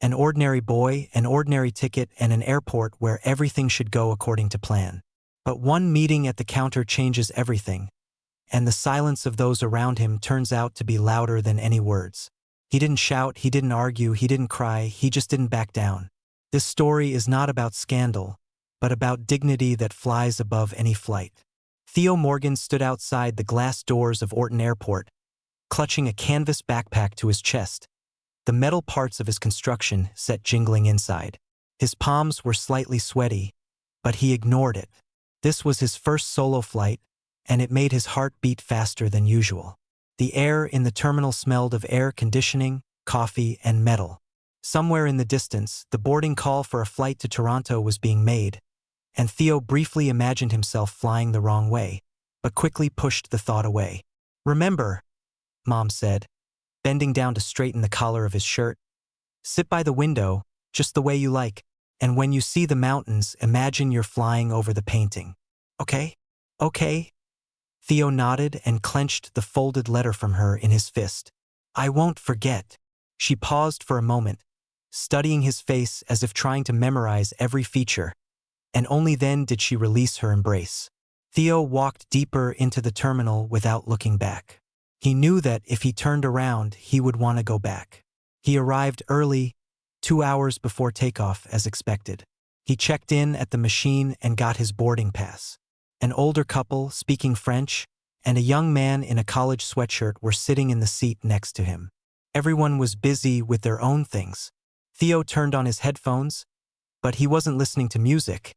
An ordinary boy, an ordinary ticket, and an airport where everything should go according to plan. But one meeting at the counter changes everything, and the silence of those around him turns out to be louder than any words. He didn't shout, he didn't argue, he didn't cry, he just didn't back down. This story is not about scandal, but about dignity that flies above any flight. Theo Morgan stood outside the glass doors of Orton Airport, clutching a canvas backpack to his chest, the metal parts of his construction set jingling inside. His palms were slightly sweaty, but he ignored it. This was his first solo flight, and it made his heart beat faster than usual. The air in the terminal smelled of air conditioning, coffee, and metal. Somewhere in the distance, the boarding call for a flight to Toronto was being made, and Theo briefly imagined himself flying the wrong way, but quickly pushed the thought away. "Remember," Mom said, bending down to straighten the collar of his shirt, "sit by the window, just the way you like, and when you see the mountains, imagine you're flying over the painting. Okay? Okay?" Theo nodded and clenched the folded letter from her in his fist. "I won't forget." She paused for a moment, studying his face as if trying to memorize every feature, and only then did she release her embrace. Theo walked deeper into the terminal without looking back. He knew that if he turned around, he would want to go back. He arrived early, 2 hours before takeoff as expected. He checked in at the machine and got his boarding pass. An older couple, speaking French, and a young man in a college sweatshirt were sitting in the seat next to him. Everyone was busy with their own things. Theo turned on his headphones, but he wasn't listening to music.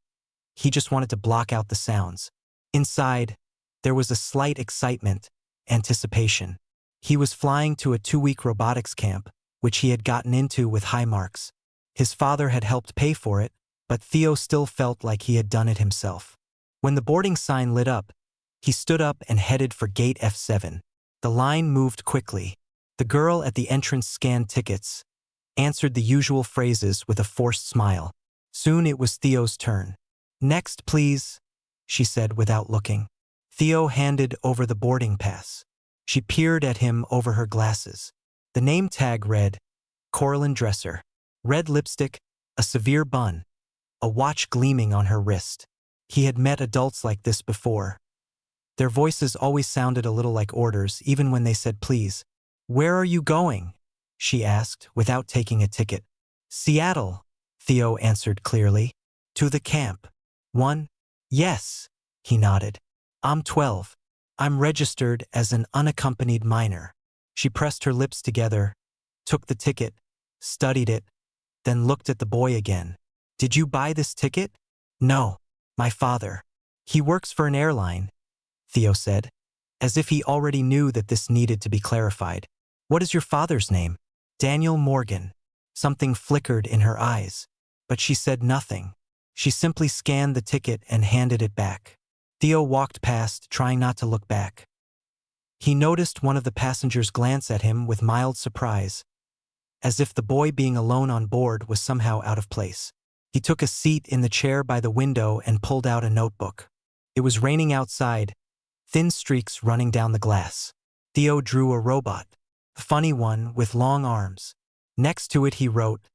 He just wanted to block out the sounds. Inside, there was a slight excitement, anticipation. He was flying to a 2-week robotics camp, which he had gotten into with high marks. His father had helped pay for it, but Theo still felt like he had done it himself. When the boarding sign lit up, he stood up and headed for gate F7. The line moved quickly. The girl at the entrance scanned tickets, answered the usual phrases with a forced smile. Soon it was Theo's turn. "Next, please," she said without looking. Theo handed over the boarding pass. She peered at him over her glasses. The name tag read, Coraline Dresser. Red lipstick, a severe bun, a watch gleaming on her wrist. He had met adults like this before. Their voices always sounded a little like orders, even when they said please. "Where are you going?" she asked, without taking a ticket. "Seattle," Theo answered clearly. "To the camp." "One?" "Yes," he nodded. "I'm 12. I'm registered as an unaccompanied minor." She pressed her lips together, took the ticket, studied it, then looked at the boy again. "Did you buy this ticket?" "No, my father. He works for an airline," Theo said, as if he already knew that this needed to be clarified. "What is your father's name?" "Daniel Morgan." Something flickered in her eyes, but she said nothing. She simply scanned the ticket and handed it back. Theo walked past, trying not to look back. He noticed one of the passengers glance at him with mild surprise, as if the boy being alone on board was somehow out of place. He took a seat in the chair by the window and pulled out a notebook. It was raining outside, thin streaks running down the glass. Theo drew a robot, a funny one with long arms. Next to it he wrote,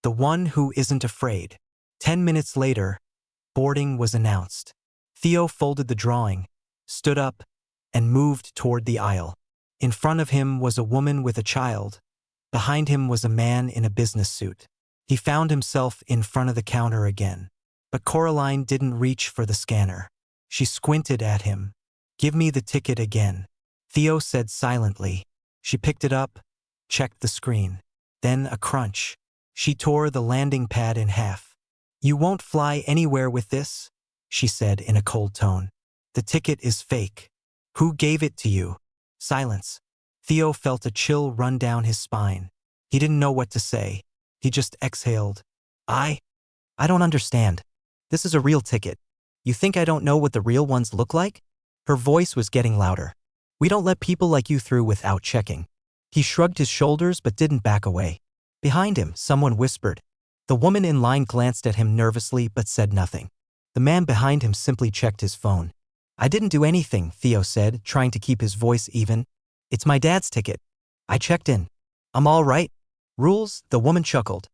"The one who isn't afraid." 10 minutes later, boarding was announced. Theo folded the drawing, stood up, and moved toward the aisle. In front of him was a woman with a child. Behind him was a man in a business suit. He found himself in front of the counter again. But Coraline didn't reach for the scanner. She squinted at him. "Give me the ticket again," Theo said silently. She picked it up, checked the screen. Then a crunch. She tore the landing pad in half. "You won't fly anywhere with this," she said in a cold tone. "The ticket is fake." "Who gave it to you?" Silence. Theo felt a chill run down his spine. He didn't know what to say. He just exhaled. I don't understand. This is a real ticket. You think I don't know what the real ones look like?" Her voice was getting louder. "We don't let people like you through without checking." He shrugged his shoulders but didn't back away. Behind him, someone whispered. The woman in line glanced at him nervously but said nothing. The man behind him simply checked his phone. "I didn't do anything," Theo said, trying to keep his voice even. "It's my dad's ticket. I checked in. I'm all right." "Rules?" The woman chuckled.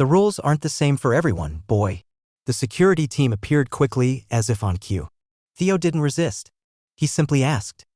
The rules aren't the same for everyone, boy. The security team appeared quickly, as if on cue. Theo didn't resist. He simply asked,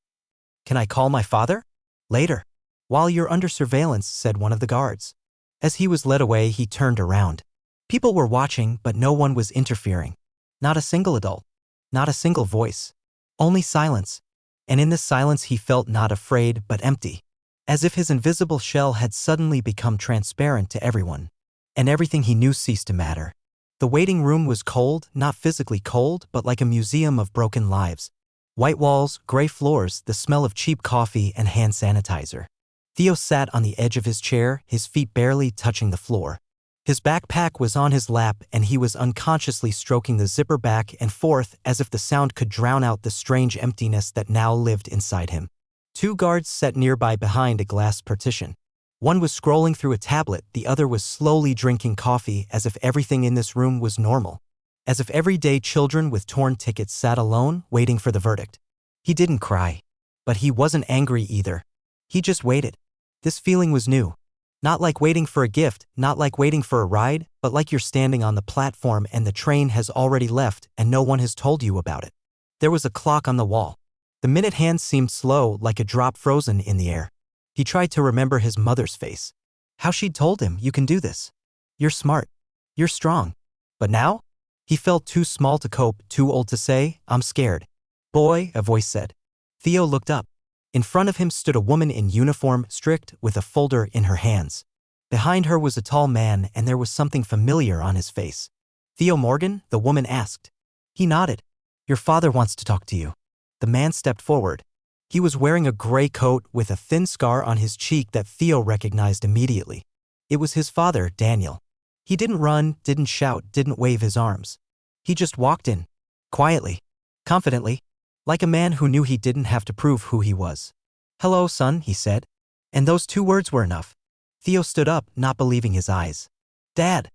"Can I call my father?" "Later. While you're under surveillance," said one of the guards. As he was led away, he turned around. People were watching, but no one was interfering. Not a single adult. Not a single voice. Only silence. And in this silence he felt not afraid, but empty. As if his invisible shell had suddenly become transparent to everyone. And everything he knew ceased to matter. The waiting room was cold, not physically cold, but like a museum of broken lives. White walls, gray floors, the smell of cheap coffee and hand sanitizer. Theo sat on the edge of his chair, his feet barely touching the floor. His backpack was on his lap and he was unconsciously stroking the zipper back and forth as if the sound could drown out the strange emptiness that now lived inside him. Two guards sat nearby behind a glass partition. One was scrolling through a tablet, the other was slowly drinking coffee as if everything in this room was normal. As if everyday children with torn tickets sat alone, waiting for the verdict. He didn't cry. But he wasn't angry either. He just waited. This feeling was new. Not like waiting for a gift, not like waiting for a ride, but like you're standing on the platform and the train has already left and no one has told you about it. There was a clock on the wall. The minute hand seemed slow, like a drop frozen in the air. He tried to remember his mother's face. How she'd told him, "You can do this. You're smart. You're strong." But now? He felt too small to cope, too old to say, "I'm scared." "Boy," a voice said. Theo looked up. In front of him stood a woman in uniform, strict, with a folder in her hands. Behind her was a tall man and there was something familiar on his face. "Theo Morgan?" the woman asked. He nodded. "Your father wants to talk to you." The man stepped forward. He was wearing a gray coat with a thin scar on his cheek that Theo recognized immediately. It was his father, Daniel. He didn't run, didn't shout, didn't wave his arms. He just walked in. Quietly. Confidently. Like a man who knew he didn't have to prove who he was. "Hello, son," he said. And those two words were enough. Theo stood up, not believing his eyes. "Dad."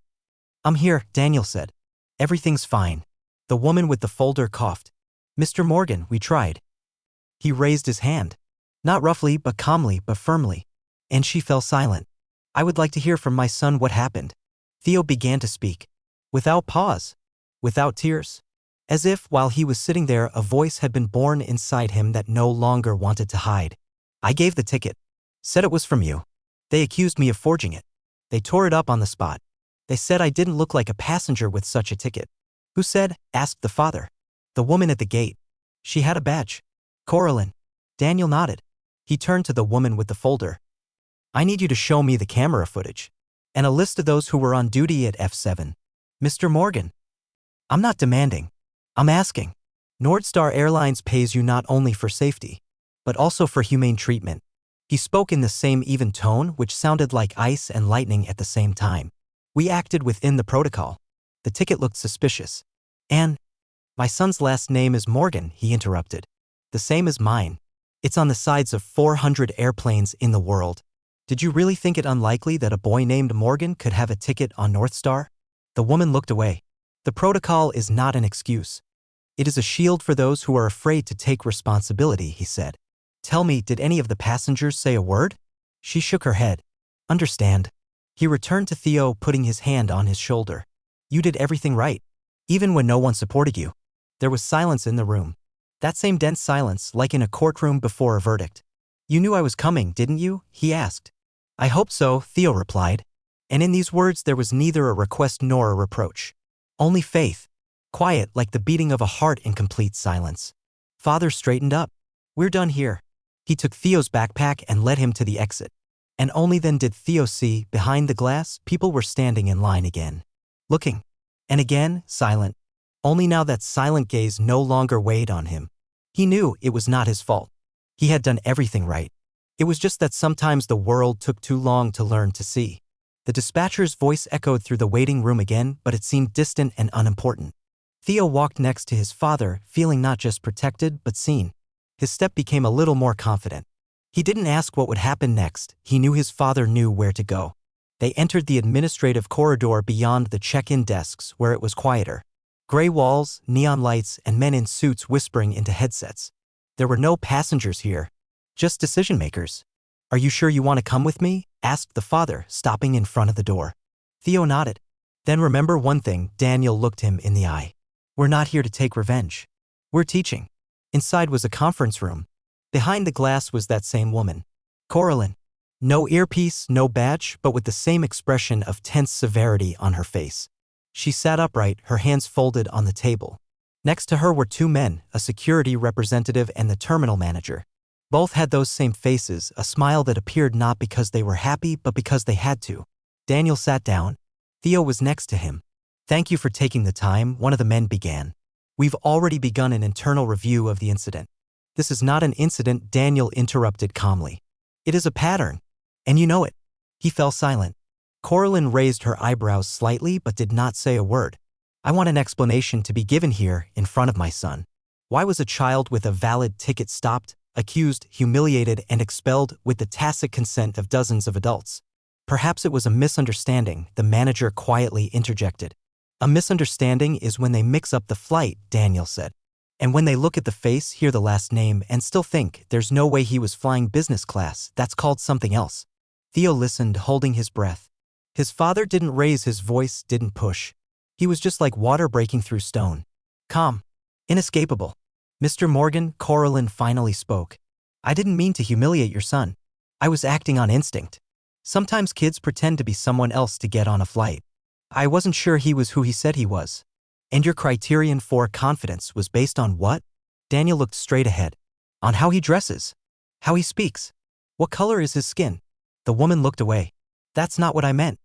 "I'm here," Daniel said. "Everything's fine." The woman with the folder coughed. "Mr. Morgan, we tried." He raised his hand. Not roughly, but calmly, but firmly. And she fell silent. "I would like to hear from my son what happened." Theo began to speak. Without pause. Without tears. As if, while he was sitting there, a voice had been born inside him that no longer wanted to hide. "I gave the ticket. Said it was from you. They accused me of forging it. They tore it up on the spot. They said I didn't look like a passenger with such a ticket." "Who said?" asked the father. "The woman at the gate. She had a badge." "Coraline." Daniel nodded. He turned to the woman with the folder. "I need you to show me the camera footage. And a list of those who were on duty at F7. Mr. Morgan." "I'm not demanding. I'm asking. Nordstar Airlines pays you not only for safety, but also for humane treatment." He spoke in the same even tone, which sounded like ice and lightning at the same time. "We acted within the protocol. The ticket looked suspicious. And my son's last name is Morgan," he interrupted. "The same as mine. It's on the sides of 400 airplanes in the world. Did you really think it unlikely that a boy named Morgan could have a ticket on Northstar?" The woman looked away. "The protocol is not an excuse. It is a shield for those who are afraid to take responsibility," he said. "Tell me, did any of the passengers say a word?" She shook her head. "Understand." He returned to Theo, putting his hand on his shoulder. "You did everything right. Even when no one supported you." There was silence in the room. That same dense silence, like in a courtroom before a verdict. "You knew I was coming, didn't you?" he asked. "I hope so," Theo replied. And in these words there was neither a request nor a reproach. Only faith. Quiet, like the beating of a heart in complete silence. Father straightened up. "We're done here." He took Theo's backpack and led him to the exit. And only then did Theo see, behind the glass, people were standing in line again. Looking. And again, silent. Only now that silent gaze no longer weighed on him. He knew it was not his fault. He had done everything right. It was just that sometimes the world took too long to learn to see. The dispatcher's voice echoed through the waiting room again, but it seemed distant and unimportant. Theo walked next to his father, feeling not just protected, but seen. His step became a little more confident. He didn't ask what would happen next. He knew his father knew where to go. They entered the administrative corridor beyond the check-in desks, where it was quieter. Gray walls, neon lights, and men in suits whispering into headsets. There were no passengers here. Just decision-makers. "Are you sure you want to come with me?" asked the father, stopping in front of the door. Theo nodded. Then remember one thing, Daniel looked him in the eye. We're not here to take revenge. We're teaching. Inside was a conference room. Behind the glass was that same woman. Coraline. No earpiece, no badge, but with the same expression of tense severity on her face. She sat upright, her hands folded on the table. Next to her were two men, a security representative and the terminal manager. Both had those same faces, a smile that appeared not because they were happy but because they had to. Daniel sat down. Theo was next to him. Thank you for taking the time, one of the men began. We've already begun an internal review of the incident. This is not an incident, Daniel interrupted calmly. It is a pattern. And you know it. He fell silent. Coraline raised her eyebrows slightly but did not say a word. I want an explanation to be given here in front of my son. Why was a child with a valid ticket stopped, accused, humiliated, and expelled with the tacit consent of dozens of adults? Perhaps it was a misunderstanding, the manager quietly interjected. A misunderstanding is when they mix up the flight, Daniel said. And when they look at the face, hear the last name, and still think there's no way he was flying business class, that's called something else. Theo listened, holding his breath. His father didn't raise his voice, didn't push. He was just like water breaking through stone. Calm. Inescapable. Mr. Morgan, Coraline finally spoke. I didn't mean to humiliate your son. I was acting on instinct. Sometimes kids pretend to be someone else to get on a flight. I wasn't sure he was who he said he was. And your criterion for confidence was based on what? Daniel looked straight ahead. On how he dresses. How he speaks. What color is his skin? The woman looked away. That's not what I meant.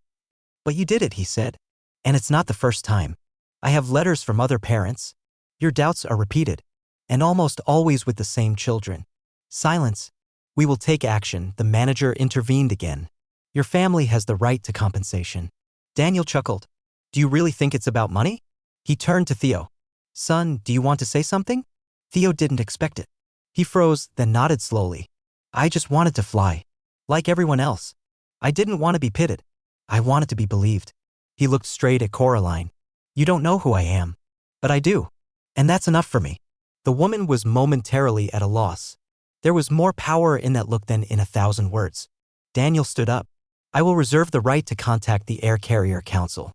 But you did it, he said. And it's not the first time. I have letters from other parents. Your doubts are repeated. And almost always with the same children. Silence. We will take action, the manager intervened again. Your family has the right to compensation. Daniel chuckled. Do you really think it's about money? He turned to Theo. Son, do you want to say something? Theo didn't expect it. He froze, then nodded slowly. I just wanted to fly. Like everyone else. I didn't want to be pitted. I wanted to be believed. He looked straight at Coraline. You don't know who I am. But I do. And that's enough for me. The woman was momentarily at a loss. There was more power in that look than in 1,000 words. Daniel stood up. I will reserve the right to contact the Air Carrier Council.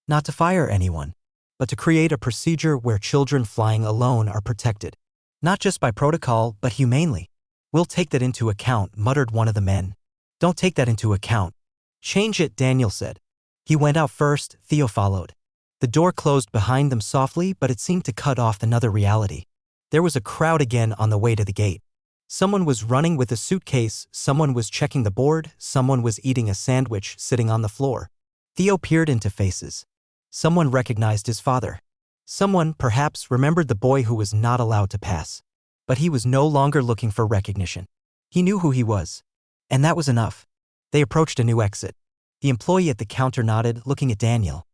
Not to fire anyone, but to create a procedure where children flying alone are protected. Not just by protocol, but humanely. We'll take that into account, muttered one of the men. Don't take that into account. Change it, Daniel said. He went out first, Theo followed. The door closed behind them softly, but it seemed to cut off another reality. There was a crowd again on the way to the gate. Someone was running with a suitcase, someone was checking the board, someone was eating a sandwich sitting on the floor. Theo peered into faces. Someone recognized his father. Someone, perhaps, remembered the boy who was not allowed to pass. But he was no longer looking for recognition. He knew who he was. And that was enough. They approached a new exit. The employee at the counter nodded, looking at Daniel.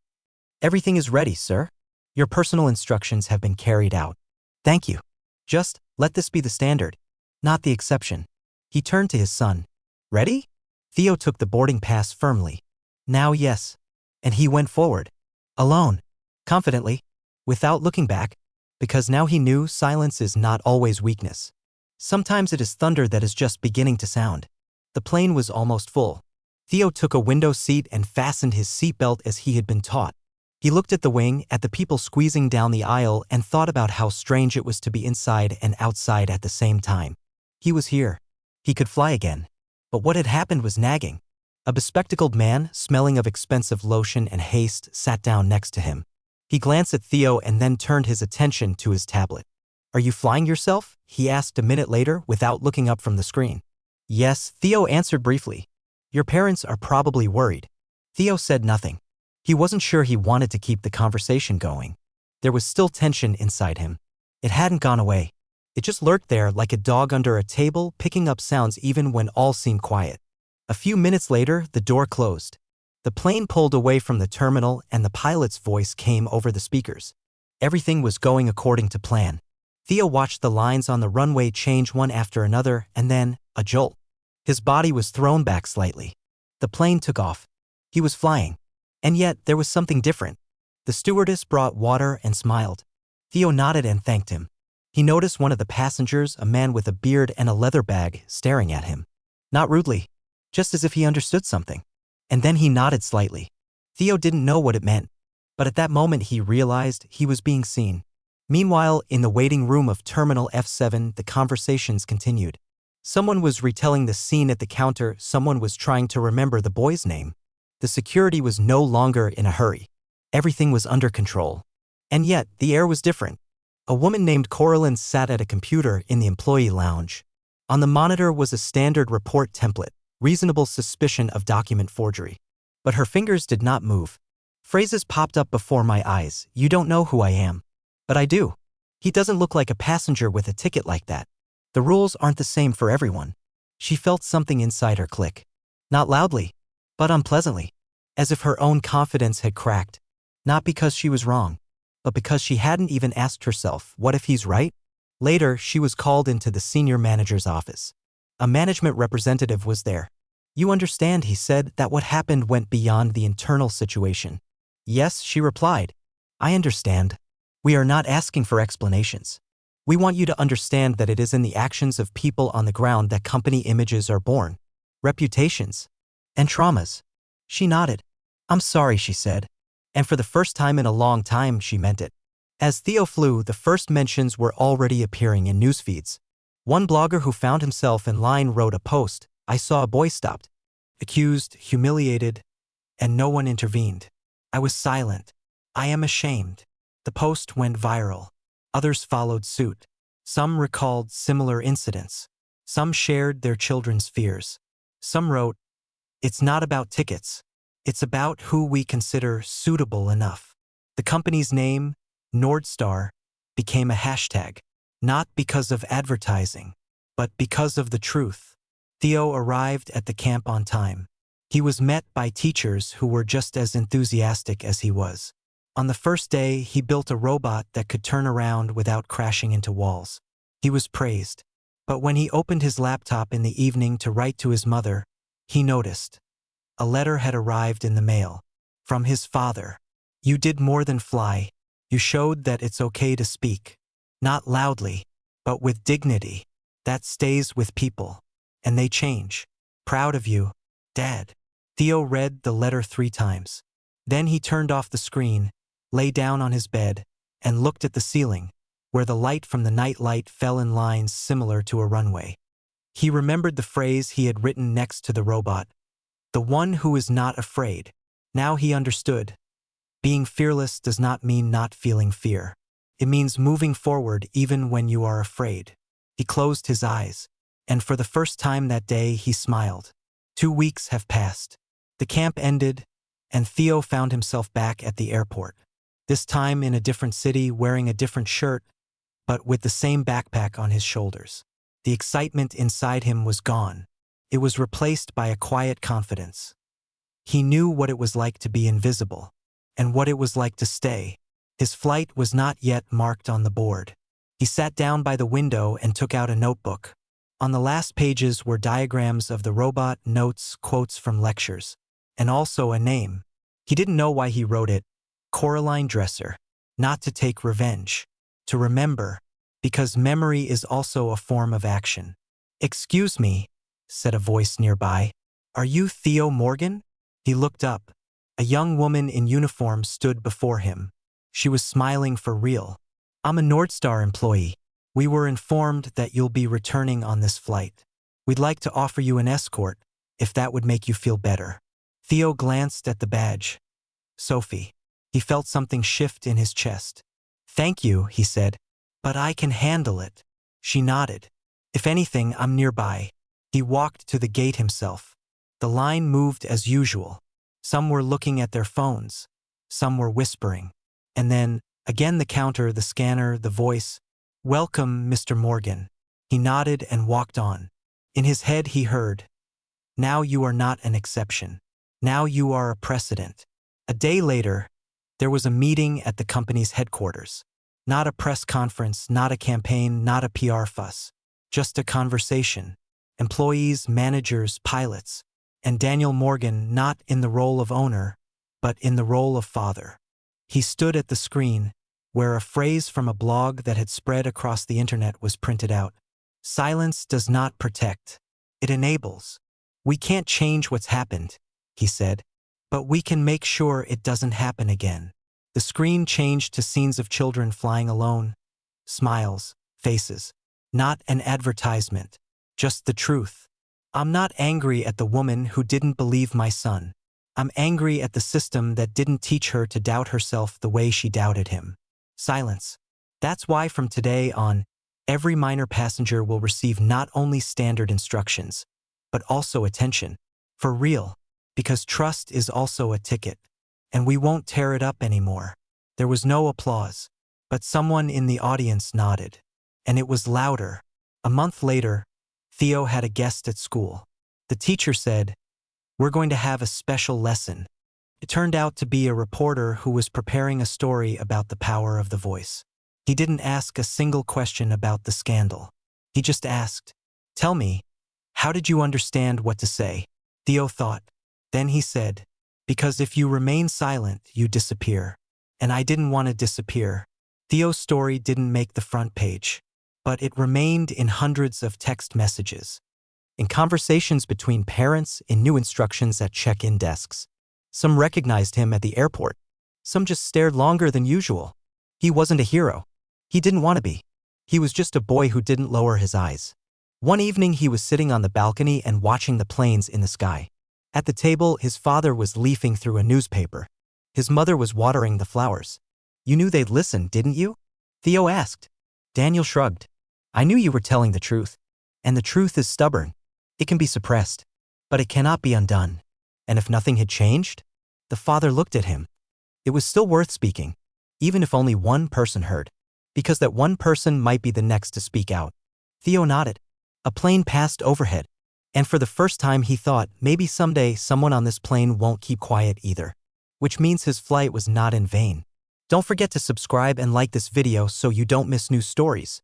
Everything is ready, sir. Your personal instructions have been carried out. Thank you. Just, let this be the standard, not the exception. He turned to his son. Ready? Theo took the boarding pass firmly. Now yes. And he went forward. Alone. Confidently. Without looking back. Because now he knew silence is not always weakness. Sometimes it is thunder that is just beginning to sound. The plane was almost full. Theo took a window seat and fastened his seatbelt as he had been taught. He looked at the wing, at the people squeezing down the aisle, and thought about how strange it was to be inside and outside at the same time. He was here. He could fly again. But what had happened was nagging. A bespectacled man, smelling of expensive lotion and haste, sat down next to him. He glanced at Theo and then turned his attention to his tablet. Are you flying yourself? He asked a minute later without looking up from the screen. Yes, Theo answered briefly. Your parents are probably worried. Theo said nothing. He wasn't sure he wanted to keep the conversation going. There was still tension inside him. It hadn't gone away. It just lurked there like a dog under a table, picking up sounds even when all seemed quiet. A few minutes later, the door closed. The plane pulled away from the terminal and the pilot's voice came over the speakers. Everything was going according to plan. Theo watched the lines on the runway change one after another, and then, a jolt. His body was thrown back slightly. The plane took off. He was flying. And yet, there was something different. The stewardess brought water and smiled. Theo nodded and thanked him. He noticed one of the passengers, a man with a beard and a leather bag, staring at him. Not rudely. Just as if he understood something. And then he nodded slightly. Theo didn't know what it meant, but at that moment he realized he was being seen. Meanwhile, in the waiting room of Terminal F7, the conversations continued. Someone was retelling the scene at the counter, someone was trying to remember the boy's name. The security was no longer in a hurry. Everything was under control. And yet, the air was different. A woman named Coraline sat at a computer in the employee lounge. On the monitor was a standard report template, reasonable suspicion of document forgery. But her fingers did not move. Phrases popped up before my eyes. You don't know who I am. But I do. He doesn't look like a passenger with a ticket like that. The rules aren't the same for everyone. She felt something inside her click. Not loudly, but unpleasantly. As if her own confidence had cracked. Not because she was wrong, but because she hadn't even asked herself, what if he's right? Later, she was called into the senior manager's office. A management representative was there. You understand, he said, that what happened went beyond the internal situation. Yes, she replied. I understand. We are not asking for explanations. We want you to understand that it is in the actions of people on the ground that company images are born, reputations, and traumas. She nodded. I'm sorry, she said. And for the first time in a long time, she meant it. As Theo flew, the first mentions were already appearing in news feeds. One blogger who found himself in line wrote a post, I saw a boy stopped, accused, humiliated, and no one intervened. I was silent. I am ashamed. The post went viral. Others followed suit. Some recalled similar incidents. Some shared their children's fears. Some wrote, it's not about tickets. It's about who we consider suitable enough. The company's name, Nordstar, became a hashtag, not because of advertising, but because of the truth. Theo arrived at the camp on time. He was met by teachers who were just as enthusiastic as he was. On the first day, he built a robot that could turn around without crashing into walls. He was praised. But when he opened his laptop in the evening to write to his mother, he noticed. A letter had arrived in the mail. From his father. You did more than fly. You showed that it's okay to speak. Not loudly, but with dignity. That stays with people. And they change. Proud of you, Dad. Theo read the letter 3 times. Then he turned off the screen, lay down on his bed, and looked at the ceiling, where the light from the night light fell in lines similar to a runway. He remembered the phrase he had written next to the robot. The one who is not afraid. Now he understood. Being fearless does not mean not feeling fear. It means moving forward even when you are afraid. He closed his eyes, and for the first time that day he smiled. 2 weeks have passed. The camp ended, and Theo found himself back at the airport. This time in a different city, wearing a different shirt, but with the same backpack on his shoulders. The excitement inside him was gone. It was replaced by a quiet confidence. He knew what it was like to be invisible, and what it was like to stay. His flight was not yet marked on the board. He sat down by the window and took out a notebook. On the last pages were diagrams of the robot, notes, quotes from lectures, and also a name. He didn't know why he wrote it. Coraline Dresser. Not to take revenge. To remember, because memory is also a form of action. Excuse me, said a voice nearby. Are you Theo Morgan? He looked up. A young woman in uniform stood before him. She was smiling for real. I'm a Nordstar employee. We were informed that you'll be returning on this flight. We'd like to offer you an escort, if that would make you feel better. Theo glanced at the badge. Sophie. He felt something shift in his chest. Thank you, he said. But I can handle it. She nodded. If anything, I'm nearby. He walked to the gate himself. The line moved as usual. Some were looking at their phones. Some were whispering. And then, again the counter, the scanner, the voice. Welcome, Mr. Morgan. He nodded and walked on. In his head he heard. Now you are not an exception. Now you are a precedent. A day later, there was a meeting at the company's headquarters. Not a press conference, not a campaign, not a PR fuss. Just a conversation. Employees, managers, pilots. And Daniel Morgan not in the role of owner, but in the role of father. He stood at the screen, where a phrase from a blog that had spread across the internet was printed out. Silence does not protect. It enables. We can't change what's happened, he said. But we can make sure it doesn't happen again. The screen changed to scenes of children flying alone. Smiles, faces. Not an advertisement. Just the truth. I'm not angry at the woman who didn't believe my son. I'm angry at the system that didn't teach her to doubt herself the way she doubted him. Silence. That's why from today on, every minor passenger will receive not only standard instructions, but also attention. For real. Because trust is also a ticket. And we won't tear it up anymore. There was no applause, but someone in the audience nodded. And it was louder. A month later, Theo had a guest at school. The teacher said, "We're going to have a special lesson." It turned out to be a reporter who was preparing a story about the power of the voice. He didn't ask a single question about the scandal. He just asked, "Tell me, how did you understand what to say?" Theo thought. Then he said, "Because if you remain silent, you disappear. And I didn't want to disappear." Theo's story didn't make the front page, but it remained in hundreds of text messages, in conversations between parents, in new instructions at check-in desks. Some recognized him at the airport. Some just stared longer than usual. He wasn't a hero. He didn't want to be. He was just a boy who didn't lower his eyes. One evening he was sitting on the balcony and watching the planes in the sky. At the table, his father was leafing through a newspaper. His mother was watering the flowers. "You knew they'd listen, didn't you?" Theo asked. Daniel shrugged. "I knew you were telling the truth. And the truth is stubborn. It can be suppressed, but it cannot be undone." And if nothing had changed? The father looked at him. It was still worth speaking, even if only one person heard, because that one person might be the next to speak out. Theo nodded. A plane passed overhead, and for the first time he thought maybe someday someone on this plane won't keep quiet either, which means his flight was not in vain. Don't forget to subscribe and like this video so you don't miss new stories.